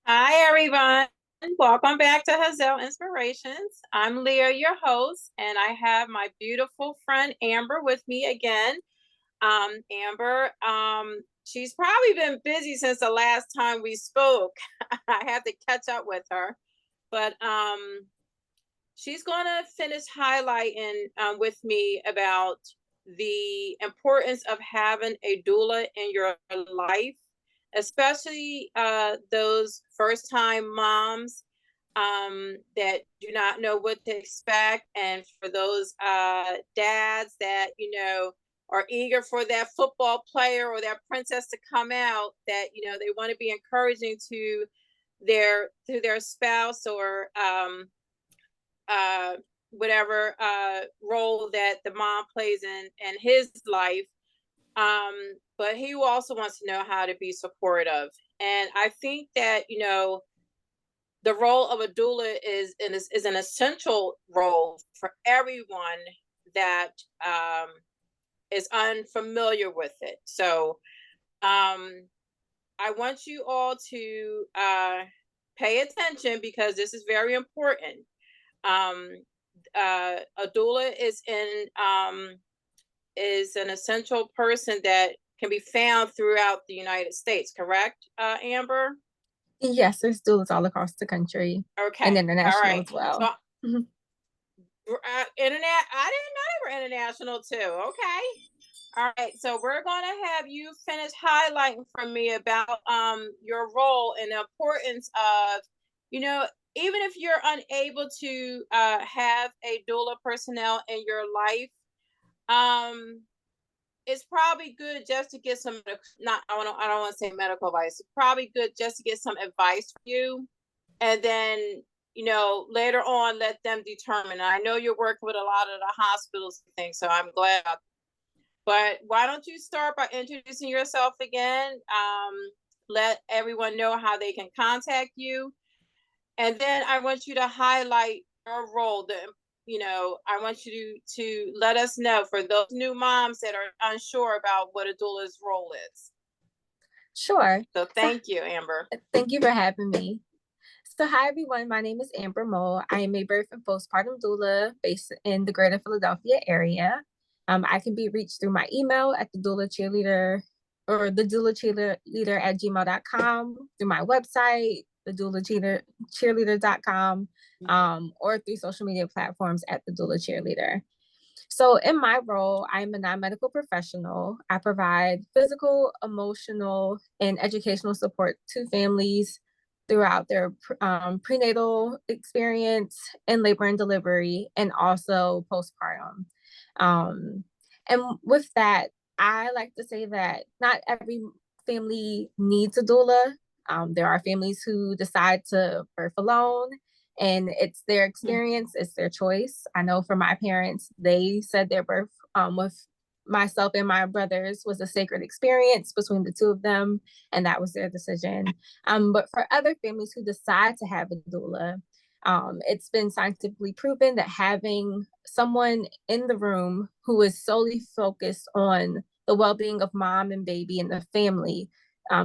Hi, everyone. Welcome back to Haz'el Inspirations. I'm Leah, your host, and I have my beautiful friend Amber with me again. Amber, she's probably been busy since the last time we spoke. I have to catch up with her, but she's going to finish highlighting with me about the importance of having a doula in your life, especially those first time moms that do not know what to expect, and for those dads that, are eager for that football player or that princess to come out, that, they want to be encouraging to their spouse or uh, whatever role that the mom plays in his life. But he also wants to know how to be supportive. And I think that, the role of a doula is an essential role for everyone that is unfamiliar with it. So I want you all to pay attention because this is very important. Um, a doula is an essential person that can be found throughout the United States, correct, Amber? Yes, there's doulas all across the country and Okay, all international right. as So well. Mhm. internet, I didn't know they were international too. Okay. All right, so we're going to have you finish highlighting from me about your role and the importance of, you know, even if you're unable to have a doula personnel in your life, um, it's probably good just to get some, not I don't want to say medical advice. It's probably good just to get some advice from you, and then, later on let them determine. I know you're working with a lot of the hospitals and things, so I'm glad. But why don't you start by introducing yourself again? Let everyone know how they can contact you. And then I want you to highlight your role. I want you to let us know for those new moms that are unsure about what a doula's role is. Sure. So So thank you, Amber. thank you for having me. So hi everyone, my name is Amber Mole. I am a birth and postpartum doula based in the greater Philadelphia area. I can be reached through my email at the doula cheerleader or the doula cheerleader at gmail.com, through my website, the doula cheerleader.com, or through social media platforms at the doula cheerleader. So, in my role, I'm a non medical professional. I provide physical, emotional, and educational support to families throughout their prenatal experience and labor and delivery, and also postpartum. Um, and with that, I like to say that not every family needs a doula. There are families who decide to birth alone, and it's their experience, it's their choice. I know for my parents, they said their birth with myself and my brothers was a sacred experience between the two of them, and that was their decision. But for other families who decide to have a doula, it's been scientifically proven that having someone in the room who is solely focused on the well-being of mom and baby and the family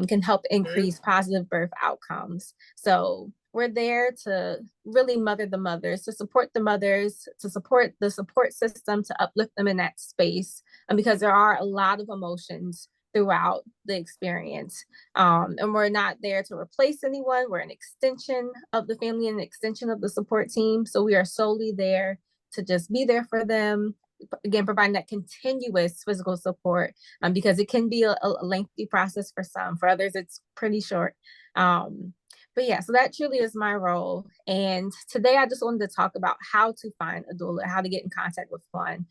can help increase positive birth outcomes. So we're there to really mother the mothers, to support the mothers, to support the support system, to uplift them in that space. And because there are a lot of emotions throughout the experience. And we're not there to replace anyone. We're an extension of the family and an extension of the support team. So we are solely there to just be there for them. Again, providing that continuous physical support, because it can be a lengthy process for some. For others, it's pretty short. But yeah, so that truly is my role. And today I just wanted to talk about how to find a doula, how to get in contact with one.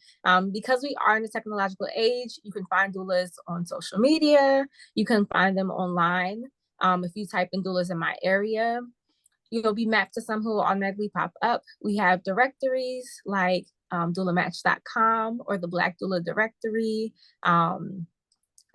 Because we are in the technological age, you can find doulas on social media, you can find them online. If you type in doulas in my area, you'll be mapped to some who will automatically pop up. We have directories like doulamatch.com or the Black Doula Directory.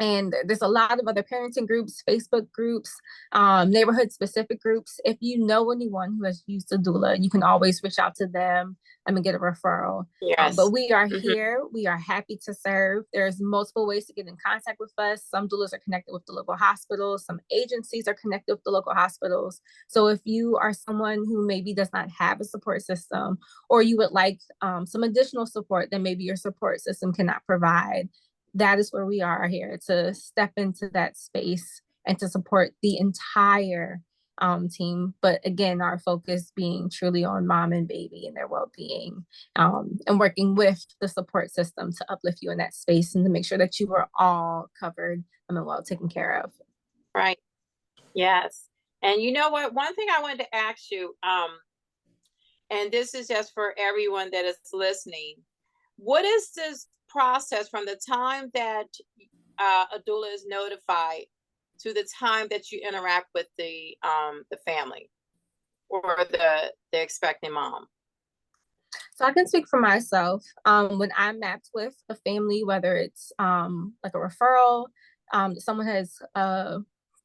And there's a lot of other parenting groups, Facebook groups, neighborhood specific groups. If you know anyone who has used a doula, you can always reach out to them and get a referral. But Yes. we are here. We are happy to serve. There's multiple ways to get in contact with us. Some doulas are connected with the local hospitals. Some agencies are connected with the local hospitals. So if you are someone who maybe does not have a support system, or you would like some additional support that maybe your support system cannot provide, that is where we are here to step into that space and to support the entire team. But again, our focus being truly on mom and baby and their well-being, and working with the support system to uplift you in that space and to make sure that you are all covered and well taken care of. Right. Yes. And you know what? One thing I wanted to ask you, and this is just for everyone that is listening, what is this process from the time that a doula is notified to the time that you interact with the family or the expecting mom? So I can speak for myself. When I'm mapped with a family, whether it's like a referral, someone has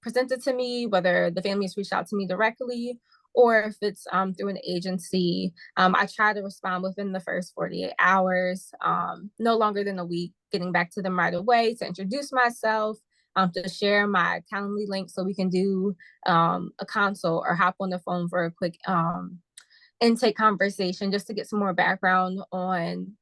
presented to me, whether the family has reached out to me directly, or if it's through an agency, I try to respond within the first 48 hours, no longer than a week, getting back to them right away to introduce myself, to share my Calendly link so we can do a consult or hop on the phone for a quick intake conversation just to get some more background on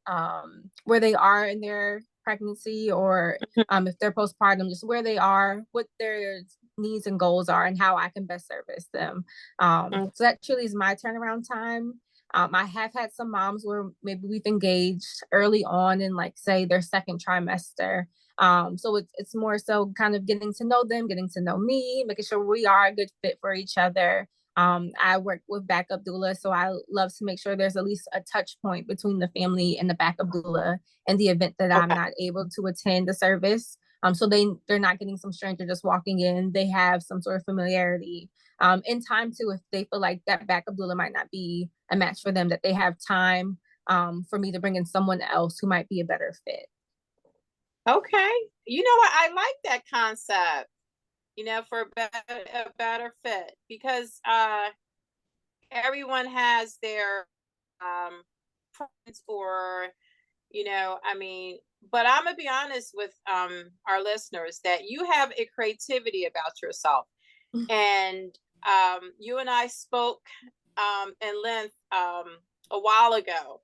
where they are in their pregnancy, or if they're postpartum, just where they are, what their needs and goals are, and how I can best service them. So that truly is my turnaround time. I have had some moms where maybe we've engaged early on in, like, say, their second trimester. So it's more so kind of getting to know them, getting to know me, making sure we are a good fit for each other. I work with backup doula, so I love to make sure there's at least a touch point between the family and the backup doula in the event that I'm not able to attend the service. So they're not getting some stranger just walking in. They have some sort of familiarity. In time too, if they feel like that backup doula might not be a match for them, that they have time for me to bring in someone else who might be a better fit. Okay. You know what? I like that concept, for a better fit, because everyone has their preference, or, but I'm gonna be honest with our listeners that you have a creativity about yourself. And you and I spoke in length a while ago,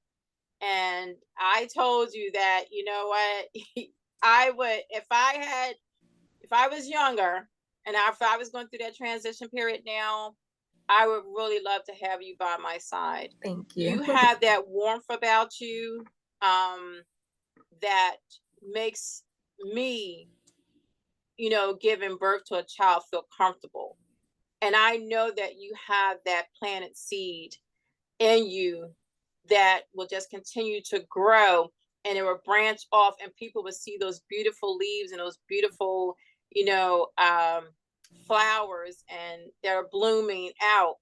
and I told you that, you know what, I would, if I was younger and if I was going through that transition period now, I would really love to have you by my side. Thank you. You have that warmth about you that makes me, giving birth to a child, feel comfortable. And I know that you have that planted seed in you that will just continue to grow, and it will branch off, and people will see those beautiful leaves and those beautiful, flowers, and they're blooming out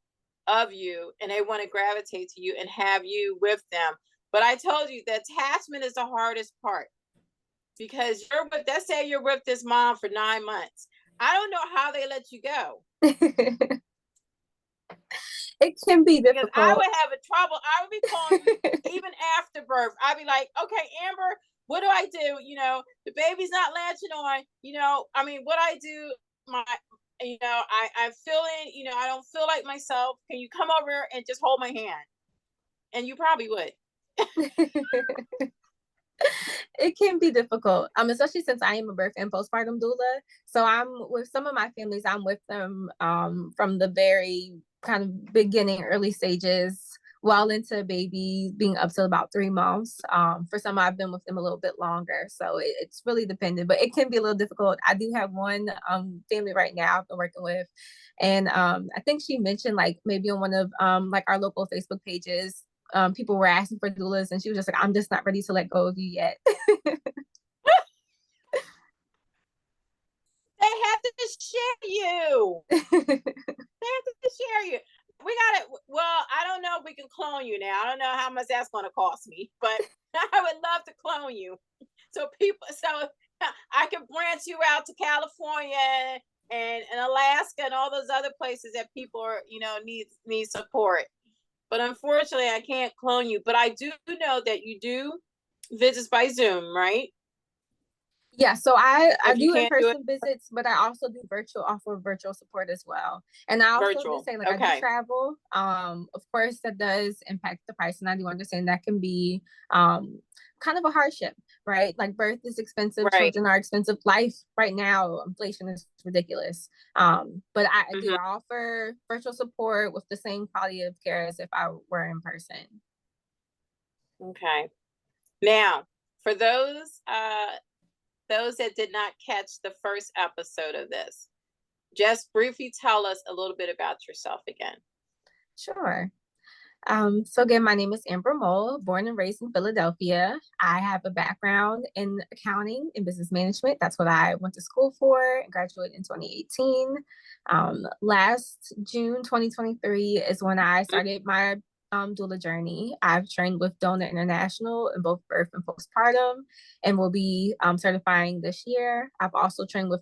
of you, and they want to gravitate to you and have you with them. But I told you the attachment is the hardest part, because let's say you're with this mom for 9 months. I don't know how they let you go. It can be difficult. Because I would have a trouble. I would be calling you even after birth. I'd be like, okay, Amber, what do I do? The baby's not latching on. What I do, I'm feeling, I don't feel like myself. Can you come over and just hold my hand? And you probably would. It can be difficult, especially since I am a birth and postpartum doula. So I'm with some of my families, I'm with them from the very kind of beginning, early stages, well into baby being up to about 3 months. For some, I've been with them a little bit longer. So it's really dependent, but it can be a little difficult. I do have one family right now I've been working with. And I think she mentioned, like, maybe on one of like our local Facebook pages, people were asking for doulas, and she was just like, I'm just not ready to let go of you yet. They have to share you. They have to share you. We got it. Well, I don't know if we can clone you now. I don't know how much that's going to cost me, but I would love to clone you. So I can branch you out to California and Alaska and all those other places that people are, need support. But unfortunately, I can't clone you. But I do know that you do visits by Zoom, right? Yeah, so I If you do can't do it in-person visits, but I also do offer virtual support as well. And I also do virtual. say, like, I do Okay. travel. Of course, that does impact the price, and I do understand that can be um kind of a hardship, right? Like, birth is expensive, Right. children are expensive. Life right now, inflation is ridiculous. But I do offer virtual support with the same quality of care as if I were in person. Okay. Now, for those that did not catch the first episode of this, just briefly tell us a little bit about yourself again. Sure. So again, my name is Amber Mole, born and raised in Philadelphia. I have a background in accounting and business management. That's what I went to school for and graduated in 2018. Last June 2023 is when I started my doula journey. I've trained with Donor International in both birth and postpartum and will be certifying this year. I've also trained with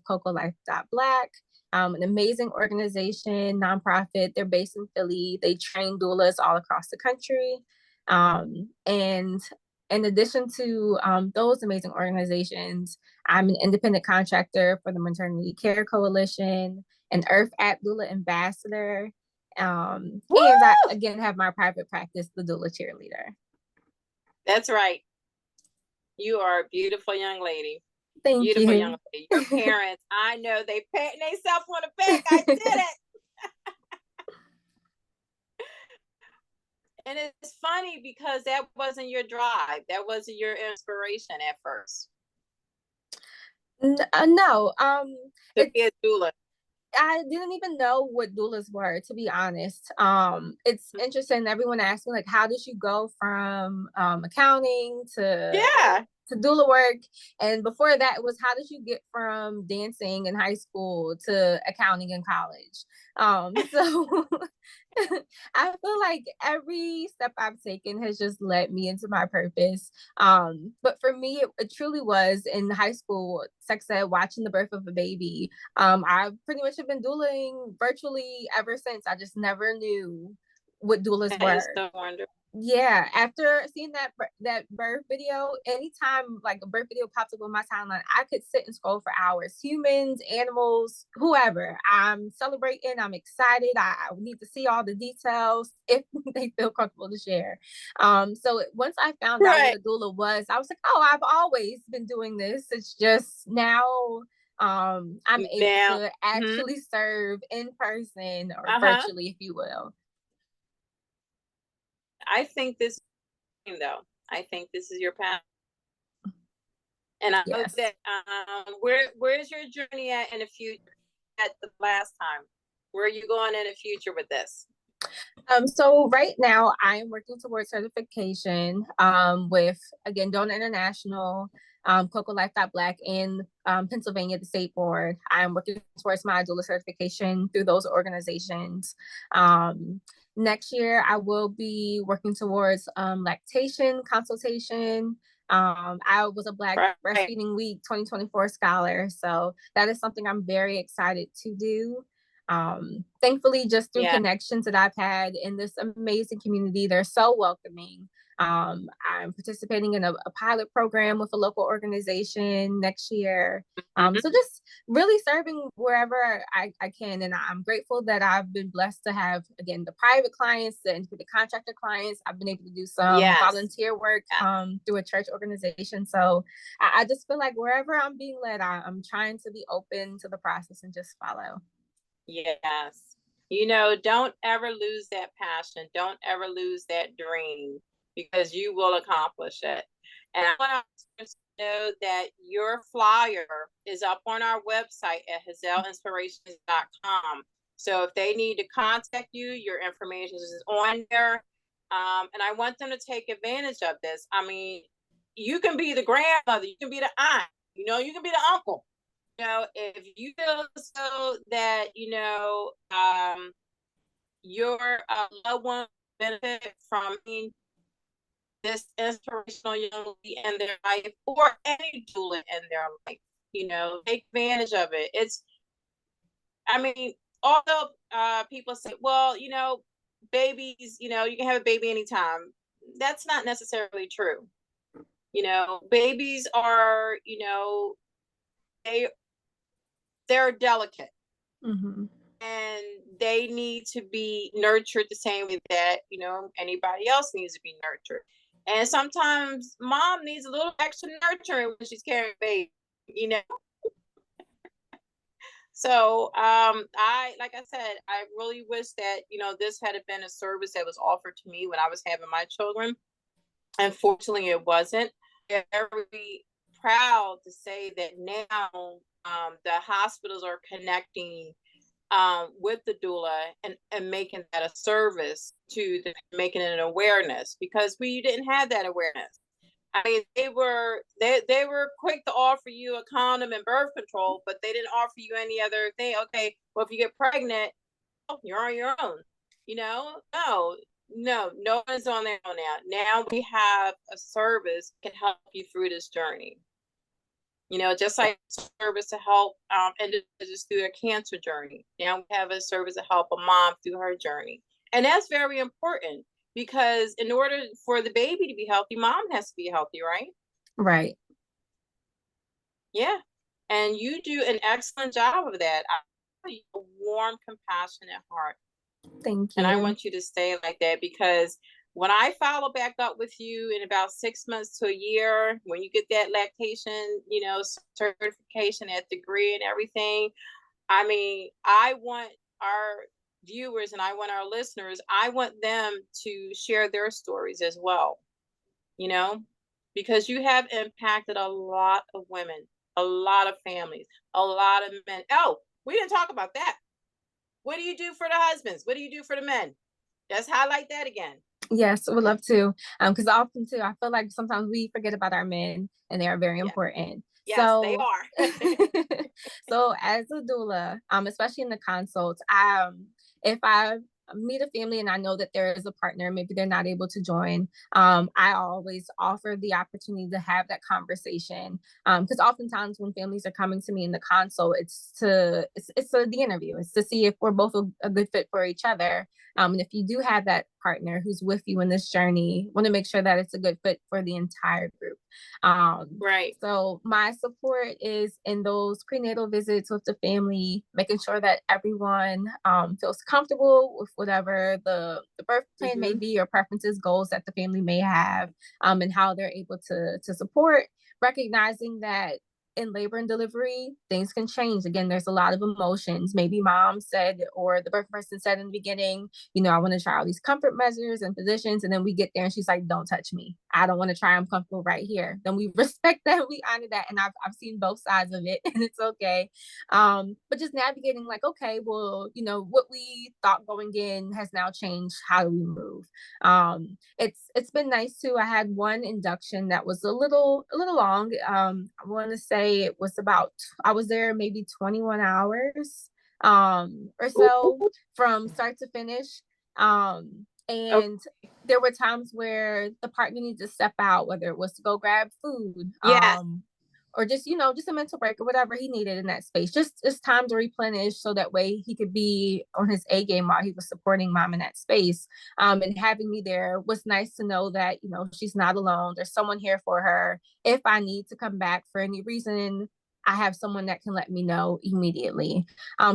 Black, an amazing organization, nonprofit. They're based in Philly. They train doulas all across the country. And in addition to those amazing organizations, I'm an independent contractor for the Maternity Care Coalition, an Earth at Doula ambassador. And I, again, have my private practice, the Doula Cheerleader. That's right. You are a beautiful young lady. Thank beautiful you. Young lady. Your parents, I know they patting themselves on the back. I did it. And it's funny because that wasn't your drive. That wasn't your inspiration at first. No. To be a doula. I didn't even know what doulas were, to be honest. It's interesting. Everyone asks me, like, how did you go from accounting to doula work? And before that, it was, how did you get from dancing in high school to accounting in college? So I feel like every step I've taken has just led me into my purpose. But for me, it truly was in high school, sex ed, watching the birth of a baby. I pretty much have been doulaing virtually ever since. I just never knew what doulas were. So wonderful. Yeah, after seeing that birth video, anytime like a birth video pops up on my timeline, I could sit and scroll for hours. Humans, animals, whoever. I'm celebrating. I'm excited. I need to see all the details if they feel comfortable to share. So once I found out what a doula was, I was like, oh, I've always been doing this. It's just now I'm able to actually serve in person or virtually, if you will. I think this, though, I think this is your path. And I hope that where's your journey at in the future? At the last time, where are you going in the future with this? So right now I'm working towards certification with, again, Donor International, Black, and Pennsylvania, the state board. I'm working towards my doula certification through those organizations. Next year, I will be working towards lactation consultation. I was a Black Breastfeeding Week 2024 scholar, so that is something I'm very excited to do. Thankfully, just through connections that I've had in this amazing community, they're so welcoming. I'm participating in a pilot program with a local organization next year. So just really serving wherever I can. And I'm grateful that I've been blessed to have, again, the private clients, the independent contractor clients. I've been able to do some volunteer work through a church organization. So I just feel like wherever I'm being led, I'm trying to be open to the process and just follow. Yes. Don't ever lose that passion. Don't ever lose that dream, because you will accomplish it. And I want to know that your flyer is up on our website at hazelinspirations.com. So if they need to contact you, your information is on there. And I want them to take advantage of this. I mean, you can be the grandmother, you can be the aunt, you can be the uncle. If you feel so that, your loved one benefit from this inspirational young lady in their life, or any doula in their life, Take advantage of it. I mean, although people say, well, babies, you can have a baby anytime. That's not necessarily true. Babies are, they're delicate. Mm-hmm. And they need to be nurtured the same way that, anybody else needs to be nurtured. And sometimes mom needs a little extra nurturing when she's carrying a baby. So like I said, I really wish that, this had been a service that was offered to me when I was having my children. Unfortunately, it wasn't. I'm very proud to say that now the hospitals are connecting with the doula and making that a service to making it an awareness, because we didn't have that awareness. I mean, they were quick to offer you a condom and birth control, but they didn't offer you any other thing. Okay, well, if you get pregnant, you're on your own. No one's on their own now. Now we have a service that can help you through this journey. Just like service to help individuals through their cancer journey. Now we have a service to help a mom through her journey. And that's very important, because in order for the baby to be healthy, mom has to be healthy, right? Right. Yeah. And you do an excellent job of that. I have a warm, compassionate heart. Thank you. And I want you to stay like that, because when I follow back up with you in about 6 months to a year, when you get that lactation, certification, that degree and everything, I mean, I want our viewers and I want our listeners, I want them to share their stories as well, because you have impacted a lot of women, a lot of families, a lot of men. Oh, we didn't talk about that. What do you do for the husbands? What do you do for the men? Let's highlight that again. Yes, would love to. Because often too, I feel like sometimes we forget about our men, and they are very important. Yes, they are. So as a doula, especially in the consults, if I meet a family and I know that there is a partner, maybe they're not able to join, I always offer the opportunity to have that conversation. Because oftentimes when families are coming to me in the consult, it's the interview. It's to see if we're both a good fit for each other. And if you do have that partner who's with you in this journey, want to make sure that it's a good fit for the entire group. Right. So my support is in those prenatal visits with the family, making sure that everyone feels comfortable with whatever the birth plan may be, or preferences, goals that the family may have, and how they're able to support, recognizing that in labor and delivery, things can change. Again, there's a lot of emotions. Maybe mom said, or the birth person said in the beginning, I want to try all these comfort measures and positions. And then we get there and she's like, don't touch me. I don't want to try. I'm comfortable right here. Then we respect that. We honor that. And I've seen both sides of it, and it's okay. But just navigating like, okay, well, what we thought going in has now changed. How do we move? It's been nice too. I had one induction that was a little long. I want to say it was I was there maybe 21 hours or so from start to finish. And there were times where the partner needed to step out, whether it was to go grab food, or just a mental break or whatever he needed in that space. Just time to replenish, so that way he could be on his A game while he was supporting mom in that space. And having me there was nice to know that, she's not alone. There's someone here for her. If I need to come back for any reason, I have someone that can let me know immediately.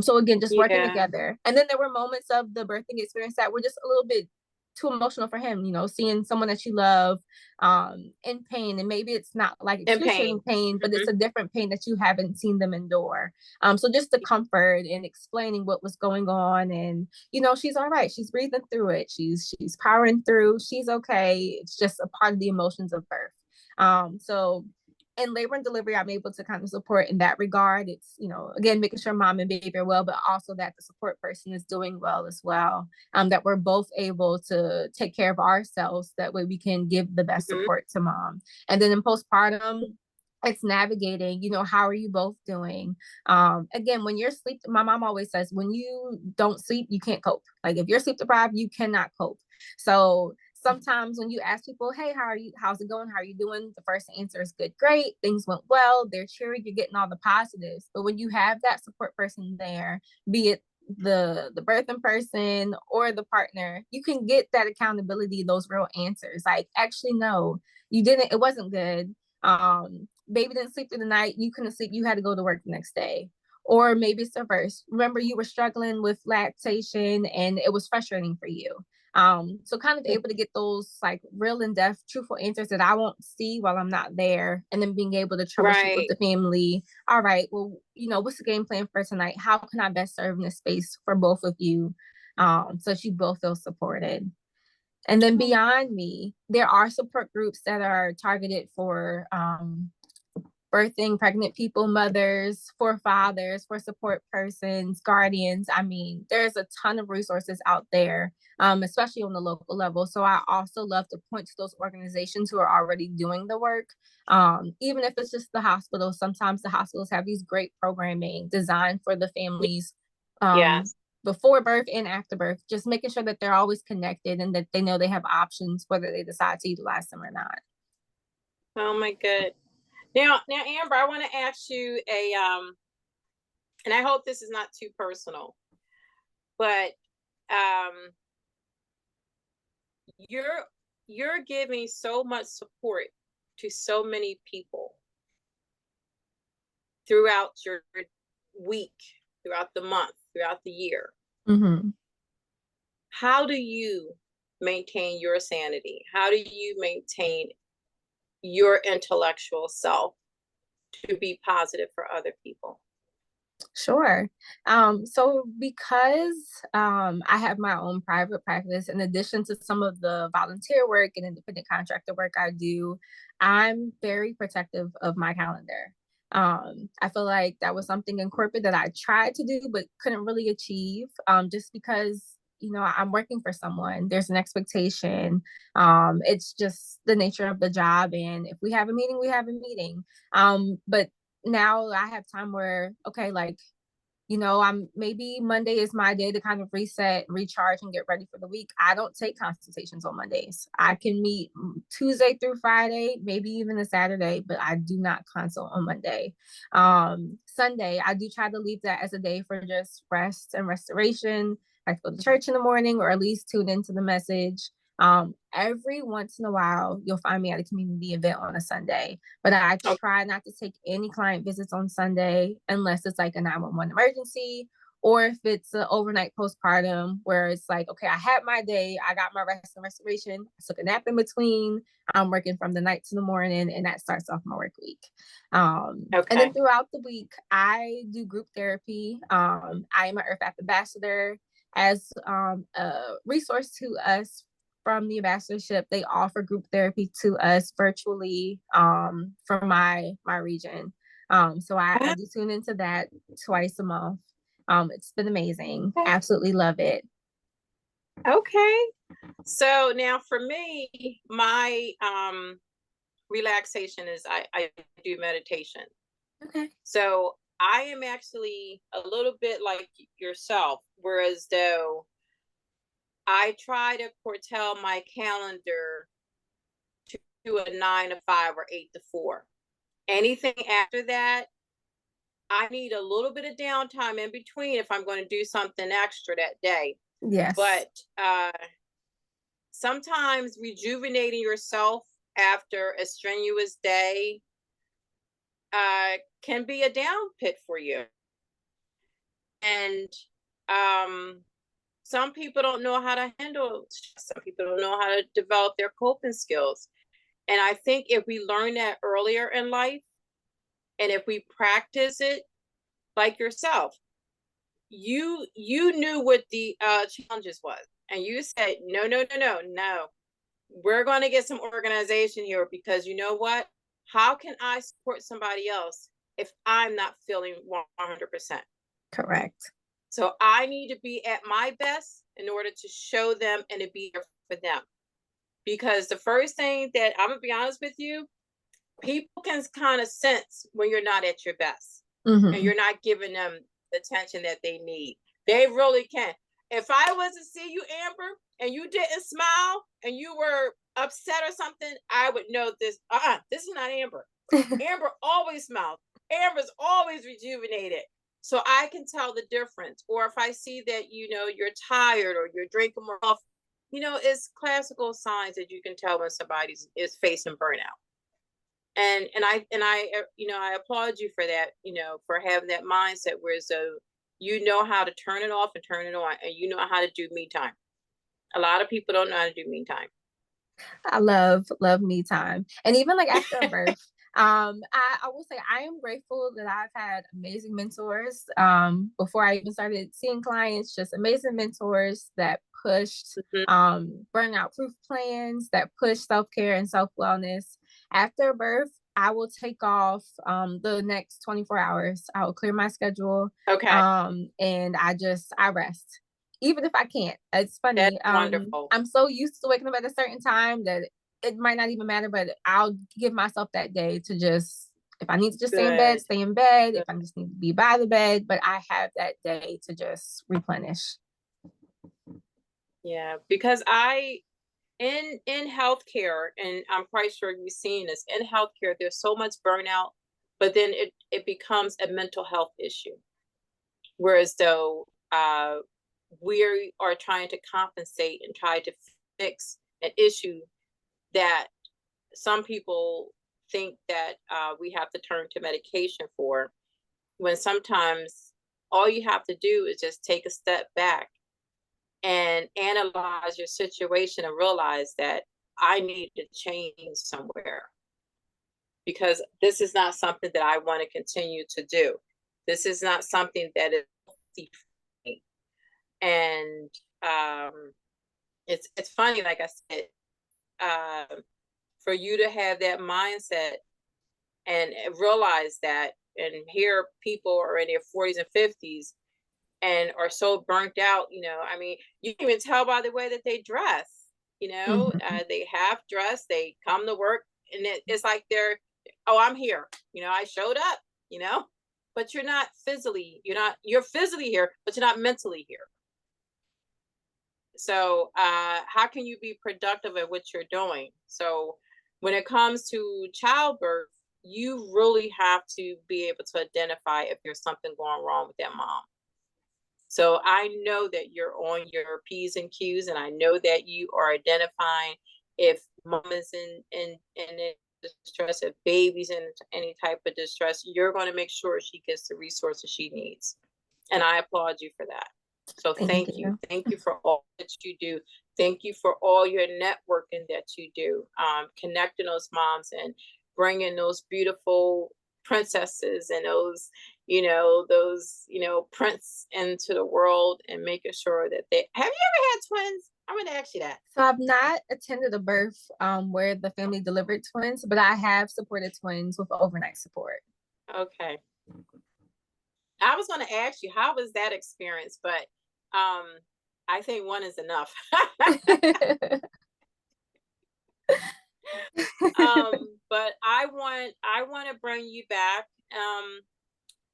So again, just working together. And then there were moments of the birthing experience that were just a little bit too emotional for him, seeing someone that you love in pain. And maybe it's not like excruciating pain, but it's a different pain that you haven't seen them endure. So just the comfort and explaining what was going on, and she's all right, she's breathing through it, she's powering through, she's okay. It's just a part of the emotions of birth. So in labor and delivery, I'm able to kind of support in that regard. It's, again, making sure mom and baby are well, but also that the support person is doing well as well. That we're both able to take care of ourselves. That way we can give the best support to mom. And then in postpartum, it's navigating, how are you both doing? Again, when you're sleep, my mom always says, when you don't sleep, you can't cope. Like if you're sleep deprived, you cannot cope. So sometimes when you ask people, hey, how's it going? How are you doing? The first answer is good, great. Things went well. They're cheering. You're getting all the positives. But when you have that support person there, be it the birthing person or the partner, you can get that accountability, those real answers. Like, actually, no, you didn't. It wasn't good. Baby didn't sleep through the night. You couldn't sleep. You had to go to work the next day. Or maybe it's the reverse. Remember, you were struggling with lactation and it was frustrating for you. So kind of able to get those like real in-depth, truthful answers that I won't see while I'm not there, and then being able to troubleshoot with the family. All right, well, what's the game plan for tonight? How can I best serve in this space for both of you? So that you both feel supported. And then beyond me, there are support groups that are targeted for birthing pregnant people, mothers, for fathers, for support persons, guardians. I mean, there's a ton of resources out there, especially on the local level. So I also love to point to those organizations who are already doing the work. Even if it's just the hospital, sometimes the hospitals have these great programming designed for the families before birth and after birth, just making sure that they're always connected and that they know they have options, whether they decide to utilize them or not. Oh my good. Now, Amber, I want to ask you and I hope this is not too personal, but you're giving so much support to so many people throughout your week, throughout the month, throughout the year. Mm-hmm. How do you maintain your sanity? How do you maintain your intellectual self to be positive for other people? Sure. So because I have my own private practice, in addition to some of the volunteer work and independent contractor work I do, I'm very protective of my calendar. I feel like that was something in corporate that I tried to do but couldn't really achieve, just because I'm working for someone. There's an expectation. It's just the nature of the job, and if we have a meeting, we have a meeting. But now I have time where, okay, like, I'm maybe Monday is my day to kind of reset, recharge, and get ready for the week. I don't take consultations on Mondays. I can meet Tuesday through Friday, maybe even a Saturday, but I do not consult on Monday. Sunday, I do try to leave that as a day for just rest and restoration. I go to church in the morning, or at least tune into the message. Every once in a while, you'll find me at a community event on a Sunday, but I try not to take any client visits on Sunday unless it's like a 911 emergency, or if it's an overnight postpartum where it's like, okay, I had my day, I got my rest and restoration, I took a nap in between, I'm working from the night to the morning, and that starts off my work week. And then throughout the week, I do group therapy. I am an Earth App ambassador. As a resource to us from the ambassadorship, they offer group therapy to us virtually from my region. So I do tune into that twice a month. It's been amazing. Absolutely love it. Okay. So now for me, my relaxation is I do meditation. Okay. So I am actually a little bit like yourself, whereas though I try to foretell my calendar to a 9 to 5 or 8 to 4. Anything after that, I need a little bit of downtime in between if I'm going to do something extra that day. Yes. But sometimes rejuvenating yourself after a strenuous day can be a down pit for you. And some people don't know how to handle stress. Some people don't know how to develop their coping skills. And I think if we learn that earlier in life, and if we practice it, like yourself, you knew what the challenges was, and you said, no, we're going to get some organization here, because you know what? How can I support somebody else if I'm not feeling 100%? Correct. So I need to be at my best in order to show them and to be there for them. Because the first thing that I'm going to be honest with you, people can kind of sense when you're not at your best, and you're not giving them the attention that they need. They really can. If I was to see you, Amber, and you didn't smile and you were upset or something, I would know this. This is not Amber. Amber always smiles. Amber's always rejuvenated. So I can tell the difference. Or if I see that, you're tired or you're drinking more coffee, it's classical signs that you can tell when somebody is facing burnout. And I applaud you for that, for having that mindset where so you know how to turn it off and turn it on, and you know how to do me time. A lot of people don't know how to do me time. I love me time. And even like after a birth, I will say I am grateful that I've had amazing mentors. Before I even started seeing clients, just amazing mentors that pushed burnout proof plans, that push self-care and self-wellness. After birth, I will take off the next 24 hours. I will clear my schedule. Okay. And I rest. Even if I can't. It's funny. That's wonderful. I'm so used to waking up at a certain time that it might not even matter, but I'll give myself that day to just, if I need to just stay in bed, stay in bed. If I just need to be by the bed, but I have that day to just replenish. Yeah, because in healthcare, and I'm quite sure you've seen this, in healthcare, there's so much burnout, but then it becomes a mental health issue. Whereas though we are trying to compensate and try to fix an issue that some people think that we have to turn to medication for, when sometimes all you have to do is just take a step back and analyze your situation and realize that I need to change somewhere, because this is not something that I want to continue to do. This is not something that is healthy for me. And it's funny, like I said, for you to have that mindset and realize that, and here people are in their 40s and 50s and are so burnt out, I mean, you can even tell by the way that they dress, they half dress, they come to work, and it's like I'm here, I showed up, but you're not physically, you're physically here, but you're not mentally here. So how can you be productive at what you're doing? So when it comes to childbirth, you really have to be able to identify if there's something going wrong with that mom. So I know that you're on your P's and Q's, and I know that you are identifying if mom is in distress, if baby's in any type of distress. You're going to make sure she gets the resources she needs. And I applaud you for that. So thank you. Thank you for all that you do. Thank you for all your networking that you do, connecting those moms and bringing those beautiful princesses and those prince into the world, and making sure that have you ever had twins? I'm going to ask you that. So I've not attended a birth where the family delivered twins, but I have supported twins with overnight support. Okay. I was going to ask you, how was that experience? But I think one is enough. But I want to bring you back,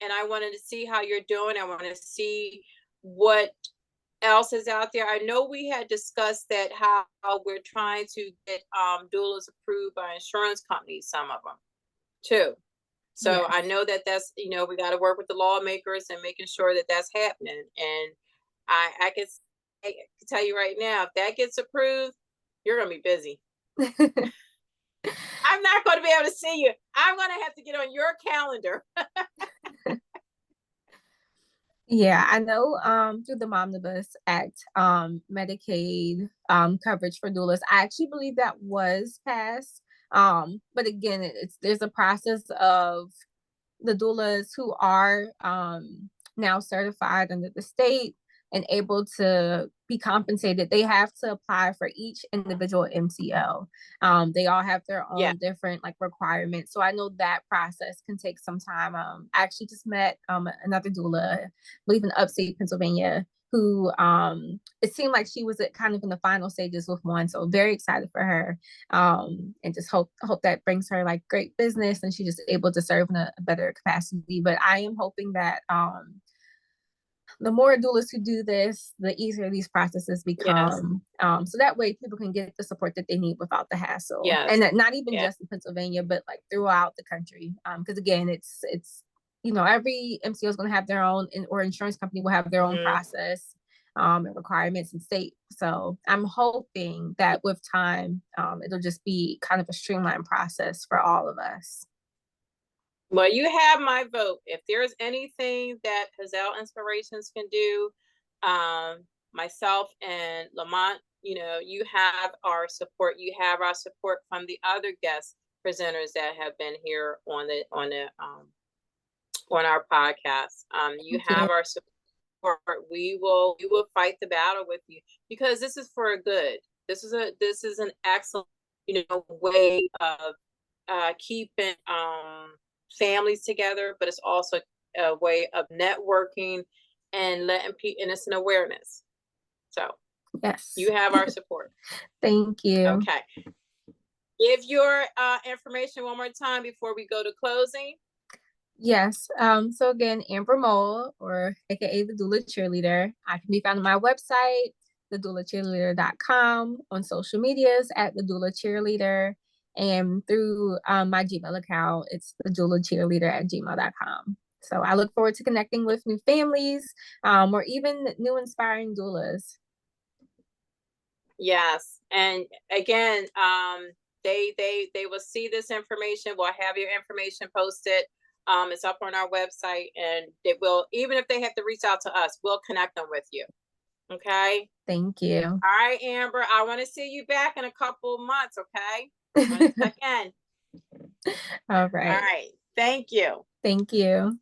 and I wanted to see how you're doing. I want to see what else is out there. I know we had discussed that how we're trying to get doulas approved by insurance companies, some of them too. So yes. I know that's, we got to work with the lawmakers and making sure that that's happening. And I can tell you right now, if that gets approved, you're going to be busy. I'm not going to be able to see you. I'm going to have to get on your calendar. Yeah, I know through the Momnibus Act, Medicaid coverage for doulas, I actually believe that was passed. But again, there's a process of the doulas who are now certified under the state and able to be compensated. They have to apply for each individual MCO. They all have their own different requirements. So I know that process can take some time. I actually just met another doula, I believe in upstate Pennsylvania, who it seemed like she was kind of in the final stages with one. So very excited for her, and just hope that brings her great business and she's just able to serve in a better capacity. But I am hoping that the more doulas who do this, the easier these processes become. So that way people can get the support that they need without the hassle. Yes. And not even just in Pennsylvania, but like throughout the country. Because again, it's every MCO is going to have their own, or insurance company will have their own process and requirements and state. So I'm hoping that with time, it'll just be kind of a streamlined process for all of us. Well, you have my vote. If there's anything that Haz'el Inspirations can do, myself and Lamont, you have our support. You have our support from the other guest presenters that have been here on our podcast. You have our support. We will fight the battle with you, because this is for good. This is an excellent, way of keeping families together, but it's also a way of networking and letting people, and it's an awareness. So yes, you have our support. Thank you. Okay. Give your information one more time before we go to closing. Yes. So again, Amber Mole, or AKA the Doula Cheerleader. I can be found on my website, thedoulacheerleader.com, on social medias at the Doula Cheerleader, and through my Gmail account, it's thedoulacheerleader@gmail.com. So I look forward to connecting with new families, or even new inspiring doulas. Yes, and again, they will see this information. We'll have your information posted. It's up on our website, and it will, even if they have to reach out to us, we'll connect them with you. Okay. Thank you. All right, Amber. I want to see you back in a couple of months. Okay. I want to check in. All right. All right. Thank you. Thank you.